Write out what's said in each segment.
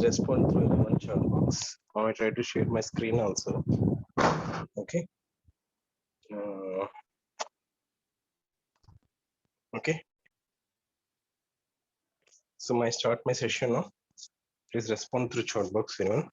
respond through one chat box. Now I try to share my screen also. Okay. Okay. So I start my session now. Please respond through chat box, anyone.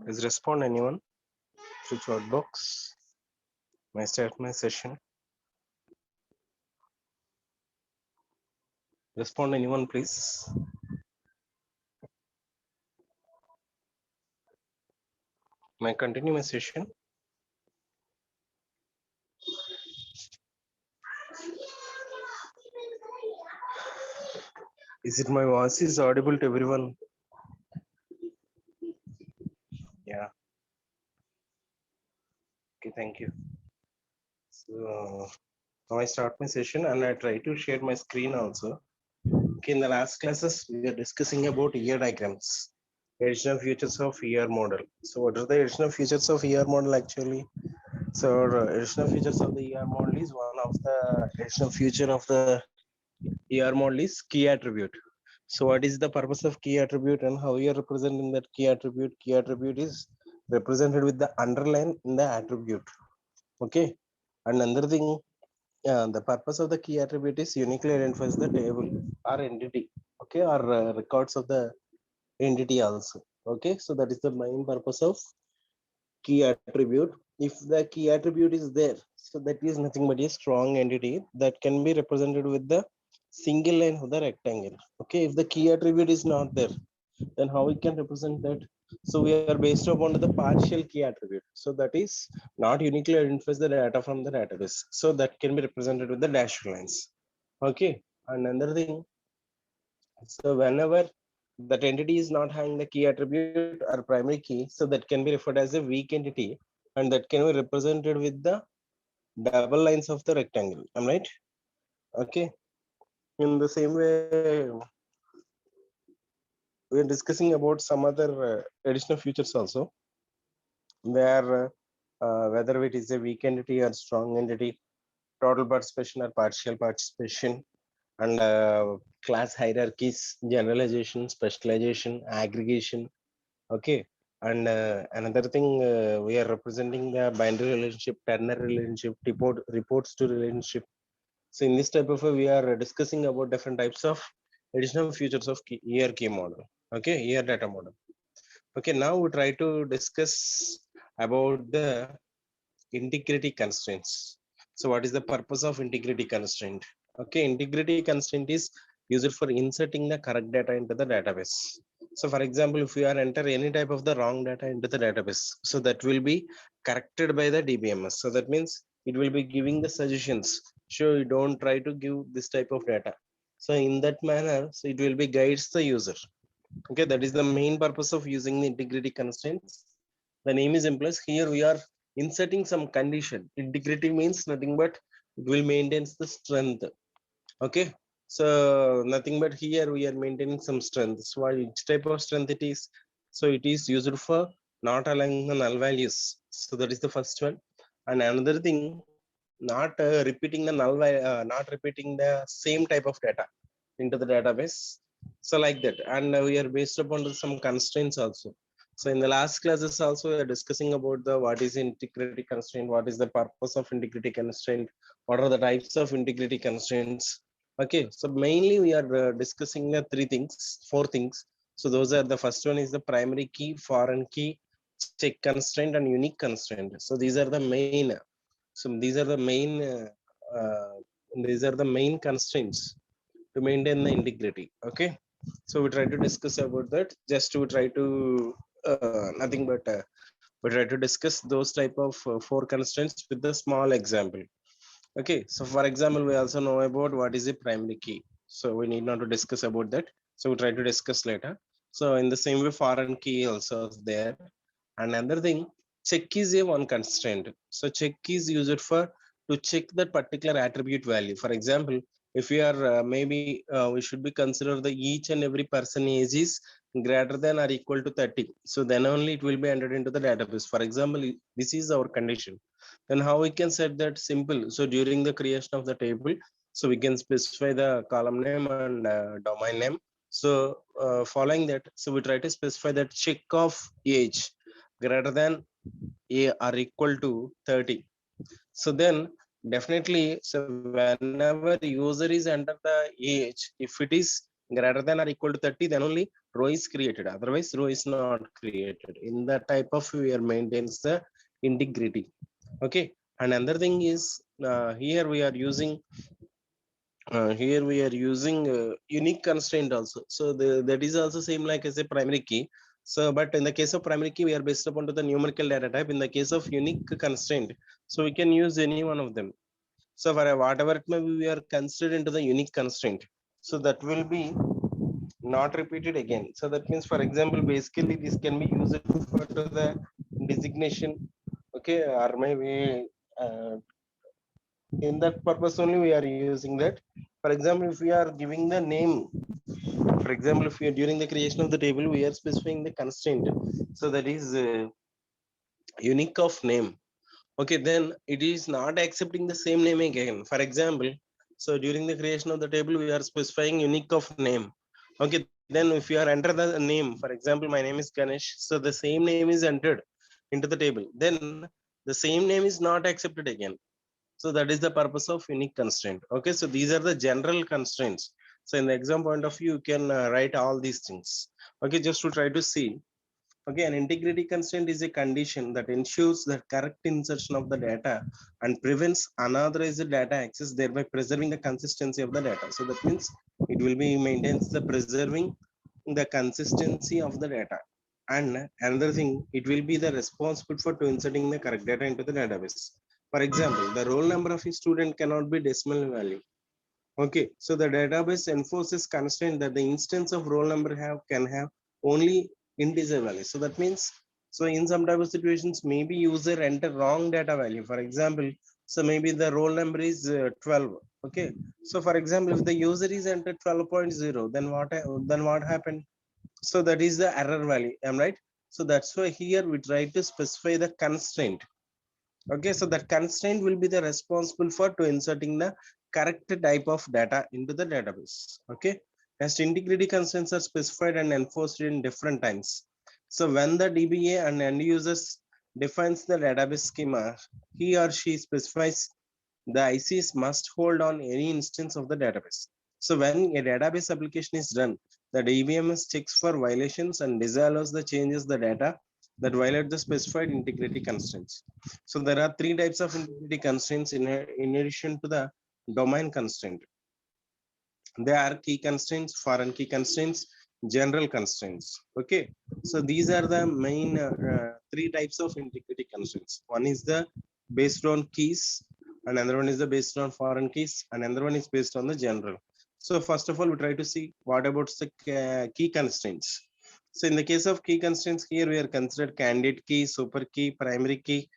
Please respond anyone through chat box. I start my session. Respond anyone, please. May I continue my session? Is it my voice is audible to everyone? Yeah. Okay, thank you. So now I start my session and I try to share my screen also. Okay, in the last classes, we are discussing about ER diagrams, additional features of ER model. So what are the additional features of ER model actually? So additional features of the ER model is one of the additional feature of the ER model is key attribute. So what is the purpose of key attribute and how you are representing that key attribute? Key attribute is represented with the underline in the attribute. Okay. And another thing, the purpose of the key attribute is uniquely identifies the table or entity. Okay, or records of the entity also. Okay, so that is the main purpose of key attribute. If the key attribute is there, so that is nothing but a strong entity that can be represented with the single line of the rectangle. Okay, if the key attribute is not there, then how we can represent that? So we are based upon the partial key attribute. So that is not uniquely identifies the data from the database. So that can be represented with the dashed lines. Okay, and another thing, so whenever that entity is not having the key attribute or primary key, so that can be referred as a weak entity, and that can be represented with the double lines of the rectangle. Am I right? Okay. In the same way, we are discussing about some other additional features also, where whether it is a weak entity or strong entity, total participation or partial participation, and class hierarchies, generalization, specialization, aggregation. Okay. And another thing, we are representing the binary relationship, ternary relationship, reports to relationship. So in this type of we are discussing about different types of additional features of ER key model. Okay, ER data model. Okay, now we try to discuss about the integrity constraints. So what is the purpose of integrity constraint? Okay, integrity constraint is used for inserting the correct data into the database. So for example, if you are enter any type of the wrong data into the database, so that will be corrected by the DBMS. So that means it will be giving the suggestions. So you don't try to give this type of data. So in that manner, so it will be guides the user. Okay, that is the main purpose of using the integrity constraints. The name is implies here we are inserting some condition. Integrity means nothing but it will maintain the strength. Okay, so nothing but here we are maintaining some strength. So which type of strength it is? So it is used for not allowing the null values. So that is the first one. And another thing, not repeating the not repeating the same type of data into the database. So like that, and we are based upon some constraints also. So in the last classes also we are discussing about the what is integrity constraint, what is the purpose of integrity constraint, what are the types of integrity constraints. Okay, so mainly we are discussing the four things. So those are the first one is the primary key, foreign key, check constraint, and unique constraint. So these are the main. So these are the main. These are the main constraints to maintain the integrity. Okay, so we try to discuss about that. Just to try to nothing but we try to discuss those type of four constraints with the small example. Okay, so for example, we also know about what is a primary key. So we need not to discuss about that. So we try to discuss later. So in the same way, foreign key also is there. And another thing, check is a one constraint. So check is used for to check that particular attribute value. For example, If we are maybe we should be consider the each and every person age is greater than or equal to 30. So then only it will be entered into the database. For example, this is our condition. Then how we can set that? Simple. So during the creation of the table, so we can specify the column name and domain name. So following that, so we try to specify that check of age greater than a or equal to 30. So then definitely, so whenever user is enter the age, if it is greater than or equal to 30, then only row is created. Otherwise, row is not created. In that type of we are maintains the integrity. Okay. And another thing is here we are using unique constraint also. So that is also same like as a primary key. So, but in the case of primary key, we are based upon to the numerical data type. In the case of unique constraint, so we can use any one of them. So for whatever it may be, we are considered into the unique constraint. So that will be not repeated again. So that means, for example, basically this can be used for the designation. Okay, or maybe in that purpose only we are using that. For example, if we are giving the name, for example, if we are during the creation of the table, we are specifying the constraint. So that is unique of name. Okay, then it is not accepting the same name again. For example, so during the creation of the table, we are specifying unique of name. Okay, then if you are enter the name, for example, my name is Ganesh, so the same name is entered into the table, then the same name is not accepted again. So that is the purpose of unique constraint. Okay, so these are the general constraints. So in the exam point of view, you can write all these things. Okay, just to try to see. Okay, an integrity constraint is a condition that ensures the correct insertion of the data and prevents unauthorized data access, thereby preserving the consistency of the data. So that means it will be maintains the preserving the consistency of the data. And another thing, it will be the responsible for to inserting the correct data into the database. For example, the roll number of a student cannot be decimal value. Okay, so the database enforces constraint that the instance of roll number can have only integer value. So that means, so in some type of situations, maybe user enter wrong data value. For example, so maybe the roll number is 12. Okay, so for example, if the user is entered 12.0, then what happened? So that is the error value. Am I right? So that's why here we try to specify the constraint. Okay, so that constraint will be the responsible for to inserting the correct type of data into the database. Okay, as integrity constraints are specified and enforced in different times. So when the DBA and end users defines the database schema, he or she specifies the ICs must hold on any instance of the database. So when a database application is run, the DBMS checks for violations and disallows the changes the data that violate the specified integrity constraints. So there are three types of integrity constraints in addition to the domain constraint. They are key constraints, foreign key constraints, general constraints. Okay, so these are the main three types of integrity constraints. One is the based on keys, another one is the based on foreign keys, and another one is based on the general. So first of all, we try to see what about the key constraints. So in the case of key constraints, here we are considered candidate key, super key, primary key.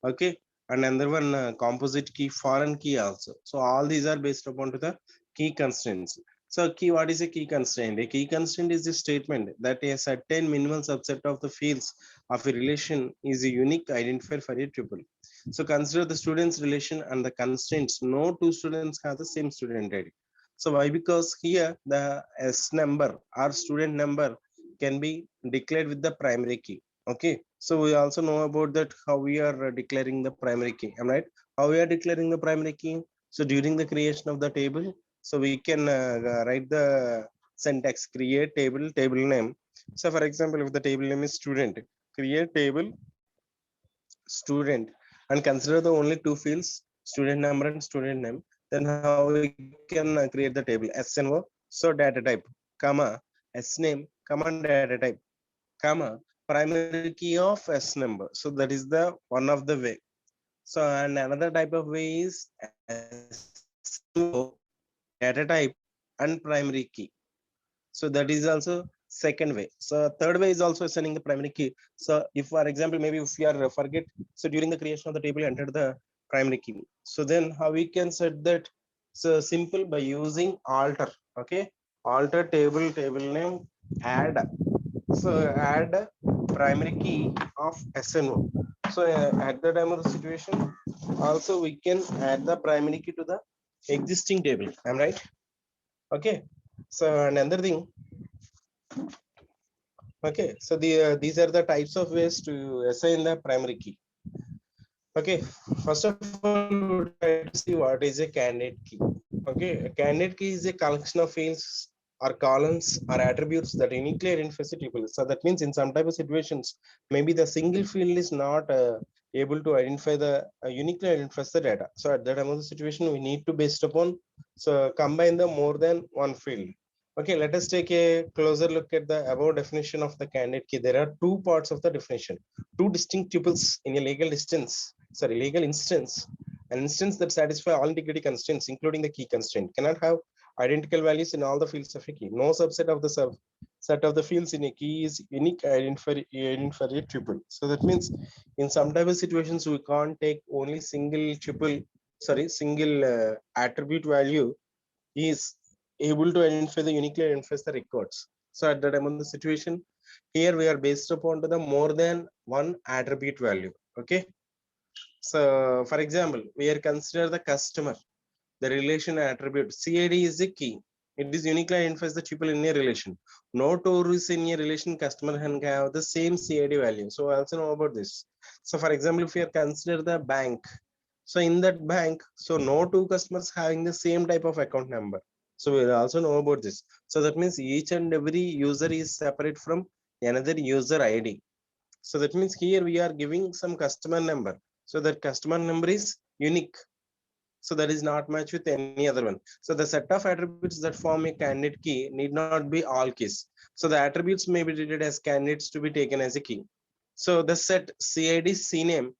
Okay, and another one composite key, foreign key also. So all these are based upon to the key constraints. So key, what is a key constraint? A key constraint is a statement that a certain minimal subset of the fields of a relation is a unique identifier for a tuple. So consider the students relation and the constraints. No two students have the same student ID. So why? Because here the S number or student number can be declared with the primary key. Okay, so we also know about that how we are declaring the primary key. Am I right? How we are declaring the primary key? So during the creation of the table, so we can write the syntax create table name. So for example, if the table name is student, create table student and consider the only two fields, student number and student name. Then how we can create the table SNO, so data type, comma sname, comma data type, comma primary key of S number. So that is the one of the way. So and another type of way is SNO, data type and primary key. So that is also second way. So third way is also sending the primary key. So if for example, maybe if you are forget, so during the creation of the table, enter the primary key. So then how we can set that? So simple by using alter. Okay, alter table name, add. So add primary key of SNO. So at the time of the situation, also we can add the primary key to the existing table. I'm right. Okay. So another thing. Okay. So these are the types of ways to assign the primary key. Okay. First of all, we'll try to see what is a candidate key. Okay. A candidate key is a collection of fields or columns or attributes that uniquely identify the tuple. So that means in some type of situations, maybe the single field is not able to identify the uniquely identifies the data. So at that time of the situation, we need to based upon so combine the more than one field. Okay, let us take a closer look at the above definition of the candidate key. There are two parts of the definition, two distinct tuples in a legal instance. An instance that satisfy all integrity constraints, including the key constraint, cannot have identical values in all the fields of a key. No subset of the set of the fields in a key is unique identifier a tuple. So that means in some type of situations we can't take only single attribute value is able to identify the uniquely identifies the records. So at the time of the situation, here we are based upon to the more than one attribute value. Okay. So for example, we are consider the customer, the relation attribute. CID is the key. It is uniquely identifies the tuple in a relation. No two is in a relation, customer can have the same CID value. So I also know about this. So for example, if we are consider the bank, so in that bank, so no two customers having the same type of account number. So we also know about this. So that means each and every user is separate from another user ID. So that means here we are giving some customer number. So that customer number is unique. So that is not matched with any other one. So the set of attributes that form a candidate key need not be all keys. So the attributes may be treated as candidates to be taken as a key. So the set CID CNAME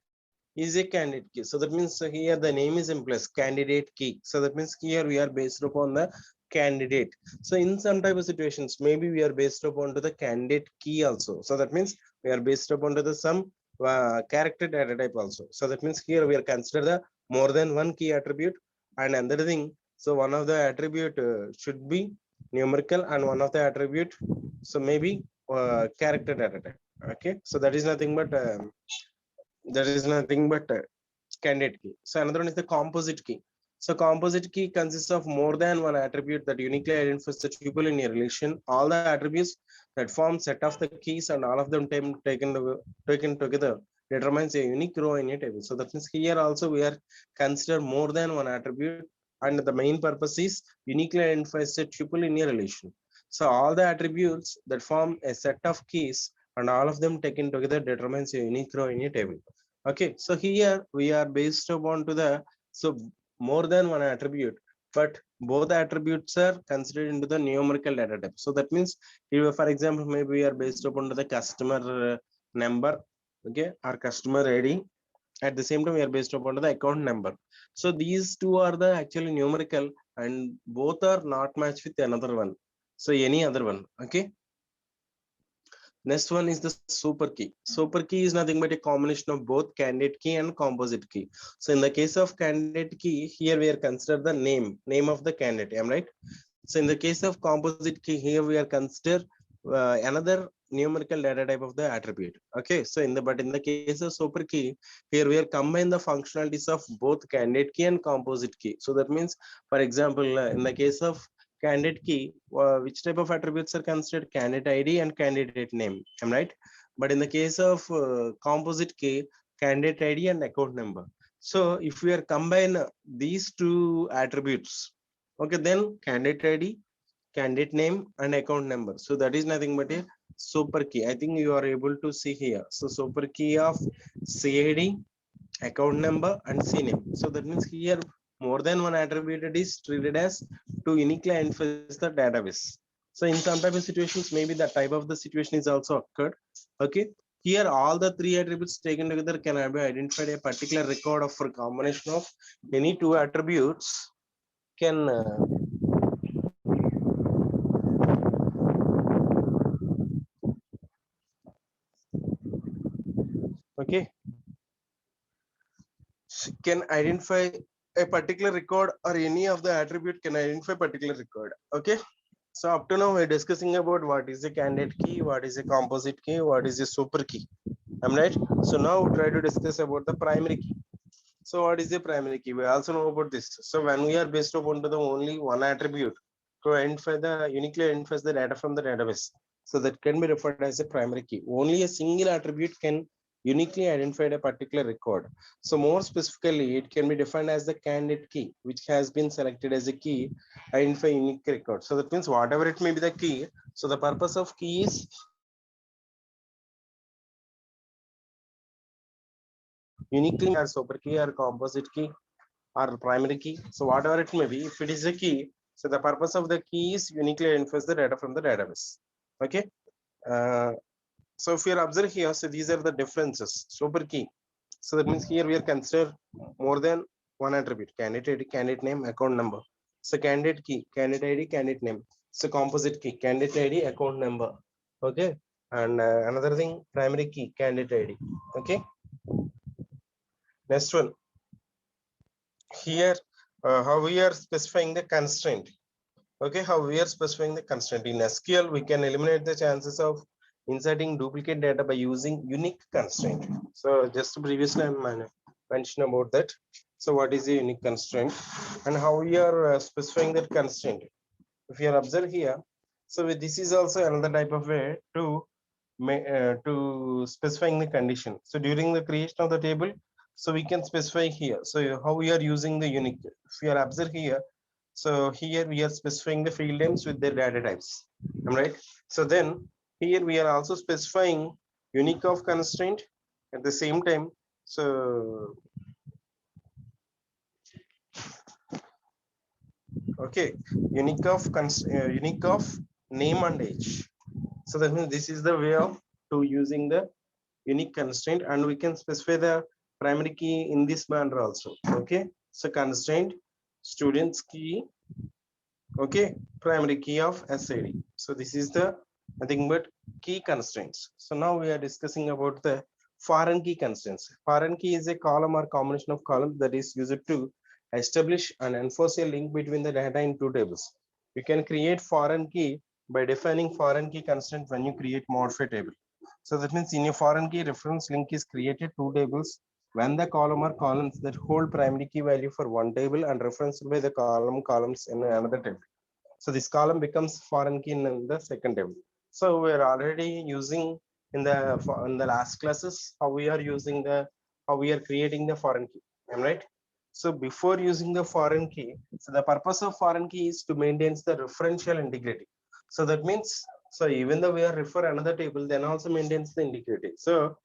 is a candidate key. So that means here the name is implies candidate key. So that means here we are based upon the candidate. So in some type of situations, maybe we are based upon to the candidate key also. So that means we are based upon to the some character data type also. So that means here we are consider the more than one key attribute and another thing. So one of the attribute should be numerical and one of the attribute so maybe character data type. Okay, so that is nothing but candidate key. So another one is the composite key. So composite key consists of more than one attribute that uniquely identifies the tuple in a relation. All the attributes that form set of the keys and all of them taken together determines a unique row in a table. So that means here also we are consider more than one attribute, and the main purpose is uniquely identifies a tuple in a relation. So all the attributes that form a set of keys and all of them taken together determines a unique row in a table. Okay, so here we are based upon to the so more than one attribute, but both attributes are considered into the numerical data type. So that means, if, for example, maybe we are based upon to the customer number, okay, or customer ID. At the same time, we are based upon the account number. So these two are the actually numerical, and both are not matched with another one. So any other one, okay. Next one is the super key. Super key is nothing but a combination of both candidate key and composite key. So in the case of candidate key, here we are consider the name of the candidate. Am I right? So in the case of composite key, here we are consider another numerical data type of the attribute. Okay. So in the case of super key, here we are combine the functionalities of both candidate key and composite key. So that means, for example, in the case of candidate key, which type of attributes are considered? Candidate ID and candidate name. Am I right? But in the case of composite key, candidate ID and account number. So if we are combine these two attributes, okay, then candidate ID, candidate name and account number. So that is nothing but a super key. I think you are able to see here. So super key of CID, account number and CNAME. So that means here more than one attribute is treated as to uniquely enforce the database. So in some type of situations, maybe the type of the situation is also occurred. Okay. Here all the three attributes taken together can be identified a particular record of for combination of any two attributes can okay can identify a particular record or any of the attribute can identify particular record. Okay. So up to now we're discussing about what is a candidate key, what is a composite key, what is a super key. I'm right. So now try to discuss about the primary key. So what is the primary key? We also know about this. So when we are based upon to the only one attribute to identify the uniquely identifies the data from the database. So that can be referred as a primary key. Only a single attribute can uniquely identify a particular record. So more specifically, it can be defined as the candidate key, which has been selected as a key, identify unique record. So that means whatever it may be the key. So the purpose of key is uniquely or super key or composite key or primary key. So whatever it may be, if it is a key, so the purpose of the key is uniquely identifies the data from the database. Okay. Uh, so if you observe here, so these are the differences. Super key. So that means here we are consider more than one attribute: candidate ID, candidate name, account number. So candidate key, candidate ID, candidate name. So composite key, candidate ID, account number. Okay. And another thing, primary key, candidate ID. Okay. Next one. Here, how we are specifying the constraint. Okay, how we are specifying the constraint in SQL, we can eliminate the chances of inserting duplicate data by using unique constraint. So just previously I mentioned about that. So what is a unique constraint and how we are specifying that constraint? If you observe here, so this is also another type of way to specifying the condition. So during the creation of the table, so we can specify here. So how we are using the unique. If you are observe here, so here we are specifying the field names with their data types. Am I right? So then here we are also specifying unique of constraint at the same time. So okay, unique of name and age. So that means this is the way of to using the unique constraint, and we can specify the primary key in this manner also. Okay, so constraint students key. Okay, primary key of SID. So this is the nothing but key constraints. So now we are discussing about the foreign key constraints. Foreign key is a column or combination of columns that is used to establish and enforce a link between the data in two tables. You can create foreign key by defining foreign key constraint when you create modify table. So that means in a foreign key reference link is created two tables when the column or columns that hold primary key value for one table and referenced by the columns in another table. So this column becomes foreign key in the second table. So we're already using in the last classes how we are using the how we are creating the foreign key. Am I right? So before using the foreign key, so the purpose of foreign key is to maintain the referential integrity. So that means so even though we are refer another table, then also maintains the integrity. So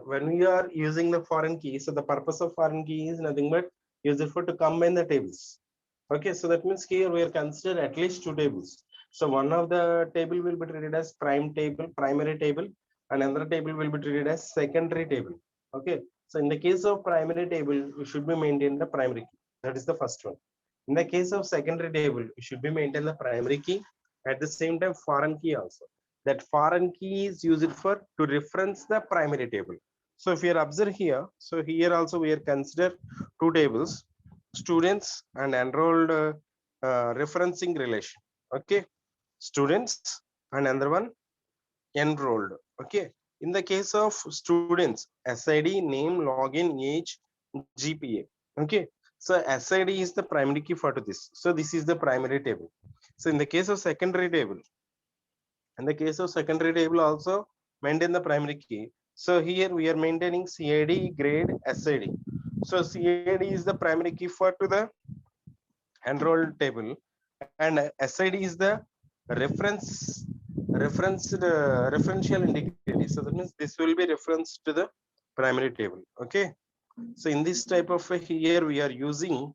when we are using the foreign key, so the purpose of foreign key is nothing but use it for to combine the tables. Okay, so that means here we are considered at least two tables. So one of the table will be treated as primary table, and another table will be treated as secondary table. Okay, so in the case of primary table, we should be maintain the primary key. That is the first one. In the case of secondary table, we should be maintain the primary key. At the same time, foreign key also. That foreign key is used for to reference the primary table. So if you observe here, so here also we are consider two tables, students and enrolled referencing relation. Okay, students and another one enrolled. Okay, in the case of students, SID, name, login, age, GPA. Okay, so SID is the primary key for this. So this is the primary table. So in the case of secondary table, also maintain the primary key. So here we are maintaining CID, grade, SID. So CID is the primary key for to the enrolled table, and SID is the referential integrity. So that means this will be reference to the primary table. Okay, so in this type of here we are using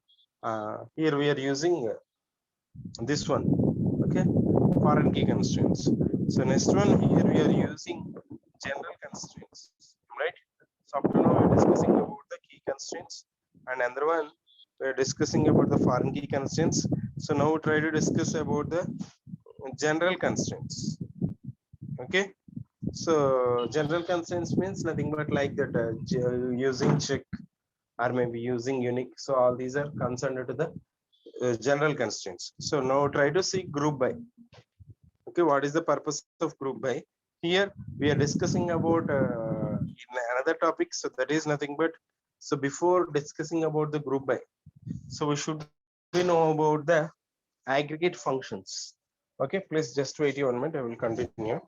this one. Okay, foreign key constraints. So next one, here we are using general constraints, right? So up to now we're discussing about the key constraints, and another one we're discussing about the foreign key constraints. So now we try to discuss about the general constraints. Okay, so general constraints means nothing but like that using check or maybe using unique. So all these are concerned to the general constraints. So now try to see group by. Okay, what is the purpose of group by? Here we are discussing about in another topic. So that is nothing but, so before discussing about the group by, so we should be know about the aggregate functions. Okay, please just wait 1 minute, I will continue.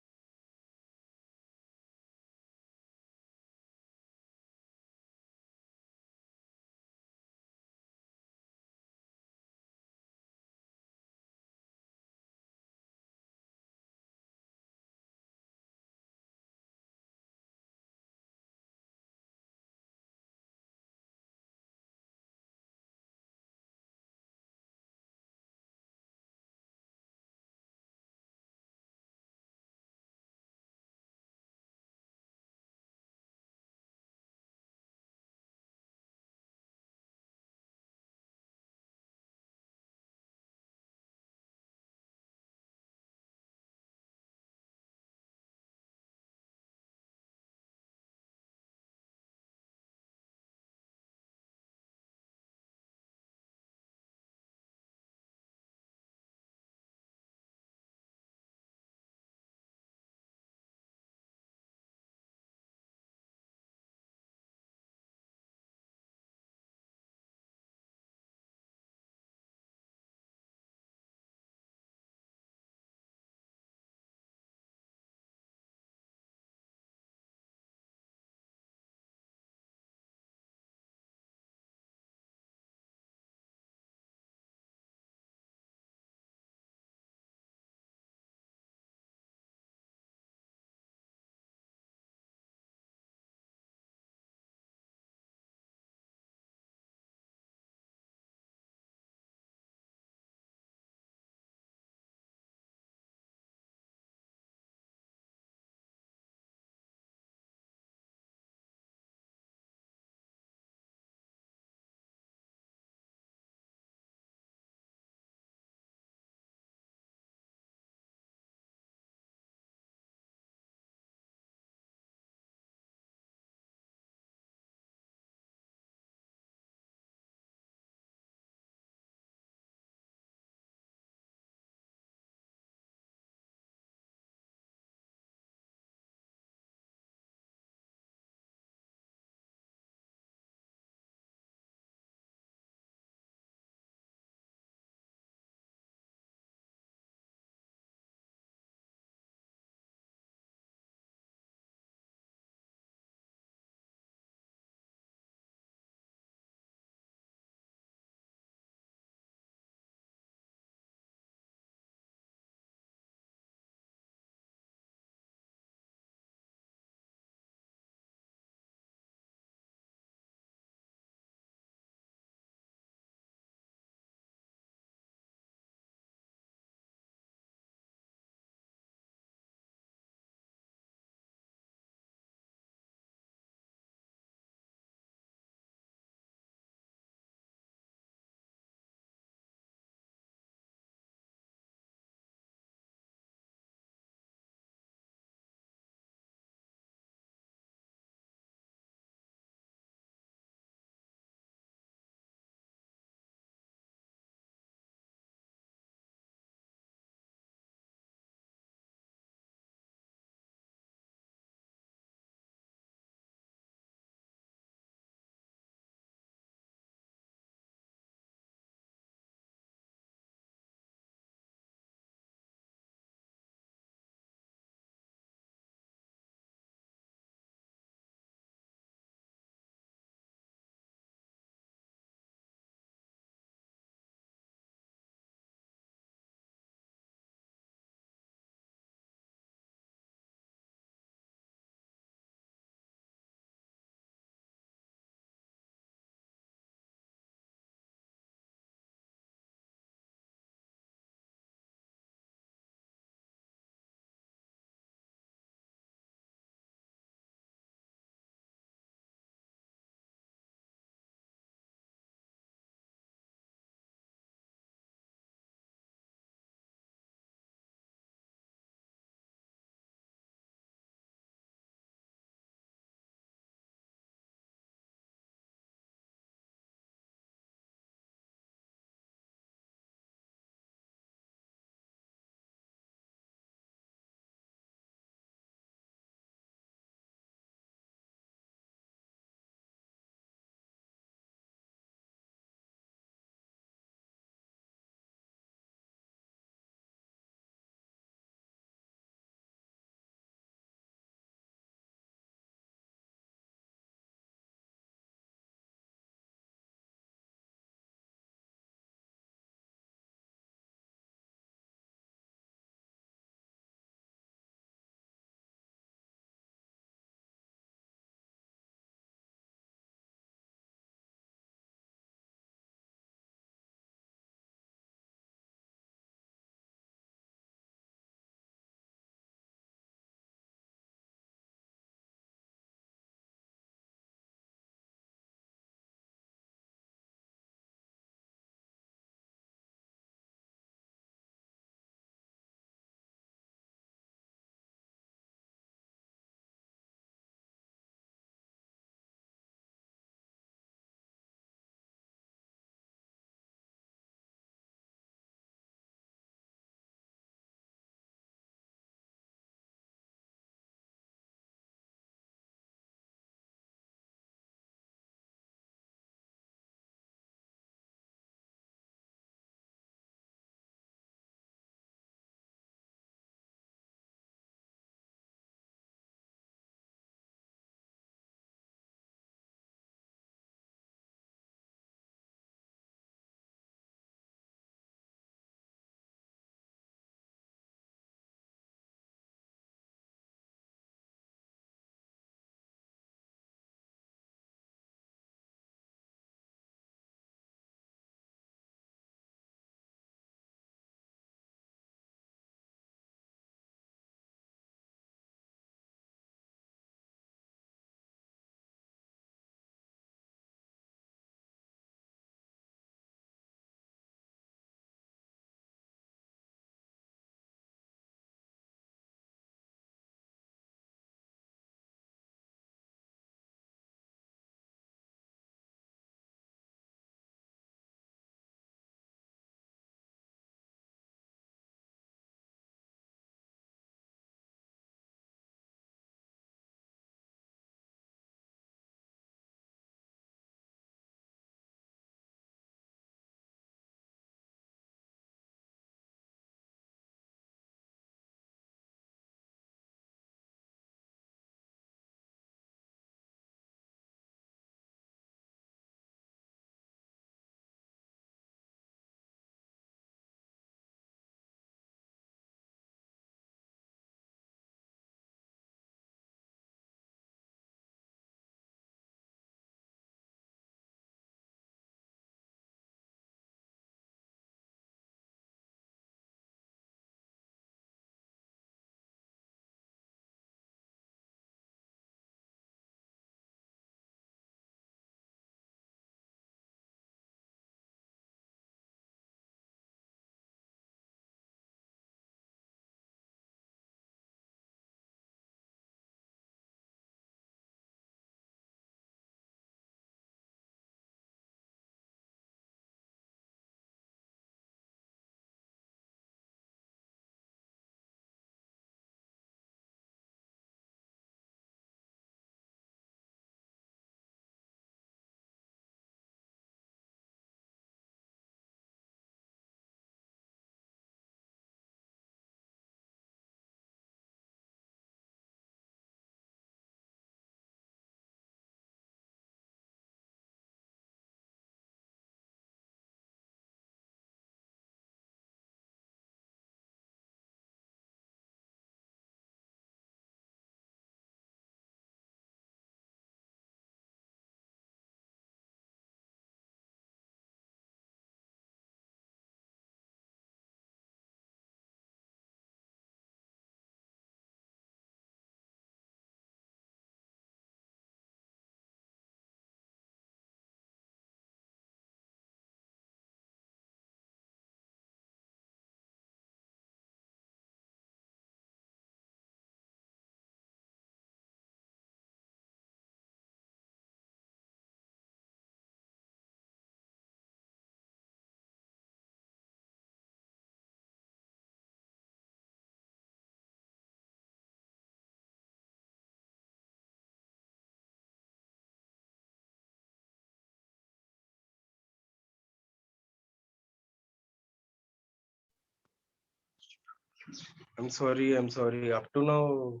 I'm sorry. I'm sorry. Up to now,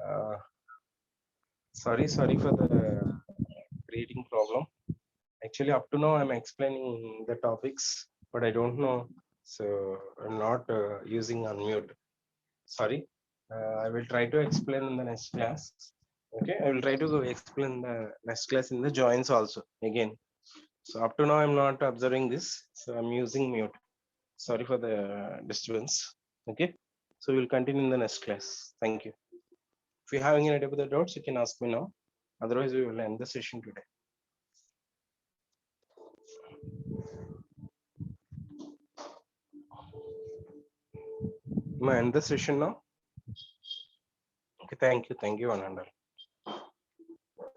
uh, sorry for the creating problem. Actually, up to now, I'm explaining the topics, but I don't know. So I'm not using unmute. Sorry. I will try to explain in the next class. Okay, I will try to go explain the next class in the joins also again. So up to now, I'm not observing this. So I'm using mute. Sorry for the disturbance. Okay. So we'll continue in the next class. Thank you. If you have any other doubts, you can ask me now. Otherwise, we will end the session today. Am I end the session now? Okay, thank you, Anand.